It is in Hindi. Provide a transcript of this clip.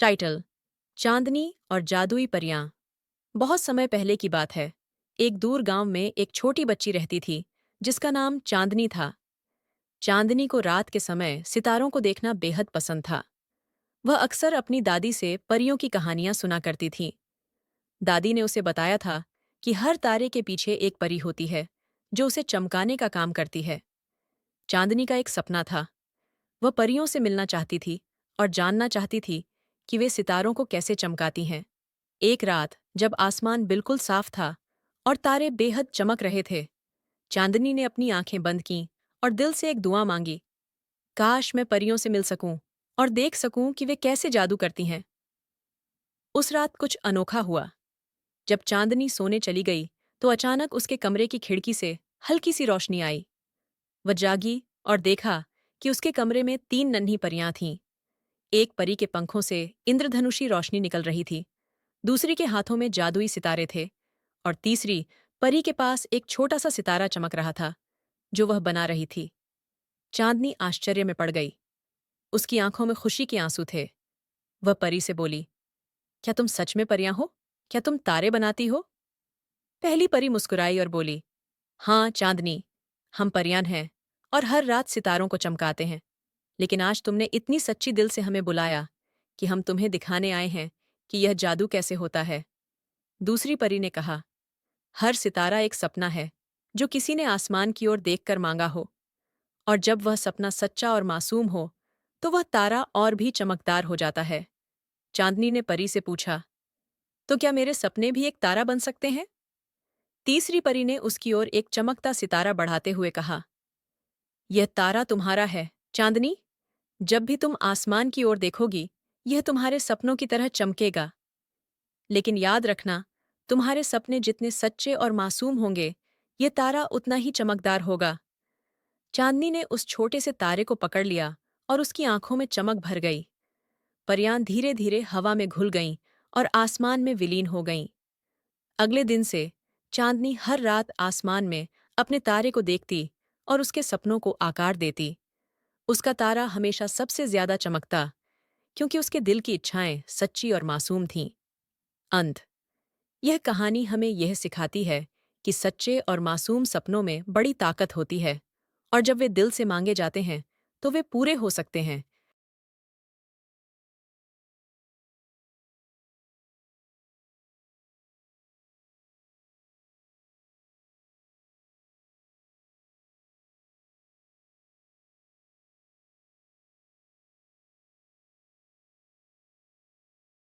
टाइटल: चांदनी और जादुई परियां। बहुत समय पहले की बात है। एक दूर गांव में एक छोटी बच्ची रहती थी जिसका नाम चांदनी था। चांदनी को रात के समय सितारों को देखना बेहद पसंद था। वह अक्सर अपनी दादी से परियों की कहानियां सुना करती थी। दादी ने उसे बताया था कि हर तारे के पीछे एक परी होती है जो उसे चमकाने का काम करती है। चांदनी का एक सपना था। वह परियों से मिलना चाहती थी और जानना चाहती थी कि वे सितारों को कैसे चमकाती हैं। एक रात जब आसमान बिल्कुल साफ था और तारे बेहद चमक रहे थे, चांदनी ने अपनी आंखें बंद कीं और दिल से एक दुआ मांगी। काश मैं परियों से मिल सकूं और देख सकूं कि वे कैसे जादू करती हैं। उस रात कुछ अनोखा हुआ। जब चांदनी सोने चली गई तो अचानक उसके कमरे की खिड़की से हल्की सी रोशनी आई। वह जागी और देखा कि उसके कमरे में 3 नन्ही परियां थीं। एक परी के पंखों से इंद्रधनुषी रोशनी निकल रही थी, दूसरी के हाथों में जादुई सितारे थे और तीसरी परी के पास एक छोटा सा सितारा चमक रहा था जो वह बना रही थी। चांदनी आश्चर्य में पड़ गई। उसकी आंखों में खुशी के आंसू थे। वह परी से बोली, क्या तुम सच में परियां हो? क्या तुम तारे बनाती हो? पहली परी मुस्कुराई और बोली, हाँ चांदनी, हम परियां हैं और हर रात सितारों को चमकाते हैं। लेकिन आज तुमने इतनी सच्ची दिल से हमें बुलाया कि हम तुम्हें दिखाने आए हैं कि यह जादू कैसे होता है। दूसरी परी ने कहा, हर सितारा एक सपना है जो किसी ने आसमान की ओर देखकर मांगा हो, और जब वह सपना सच्चा और मासूम हो तो वह तारा और भी चमकदार हो जाता है। चांदनी ने परी से पूछा, तो क्या मेरे सपने भी एक तारा बन सकते हैं? तीसरी परी ने उसकी ओर एक चमकता सितारा बढ़ाते हुए कहा, यह तारा तुम्हारा है चांदनी। जब भी तुम आसमान की ओर देखोगी, यह तुम्हारे सपनों की तरह चमकेगा। लेकिन याद रखना, तुम्हारे सपने जितने सच्चे और मासूम होंगे, ये तारा उतना ही चमकदार होगा। चांदनी ने उस छोटे से तारे को पकड़ लिया और उसकी आंखों में चमक भर गई। परियां धीरे धीरे हवा में घुल गईं और आसमान में विलीन हो गईं। अगले दिन से चांदनी हर रात आसमान में अपने तारे को देखती और उसके सपनों को आकार देती। उसका तारा हमेशा सबसे ज्यादा चमकता, क्योंकि उसके दिल की इच्छाएं सच्ची और मासूम थीं। अंत: यह कहानी हमें यह सिखाती है कि सच्चे और मासूम सपनों में बड़ी ताकत होती है, और जब वे दिल से मांगे जाते हैं तो वे पूरे हो सकते हैं।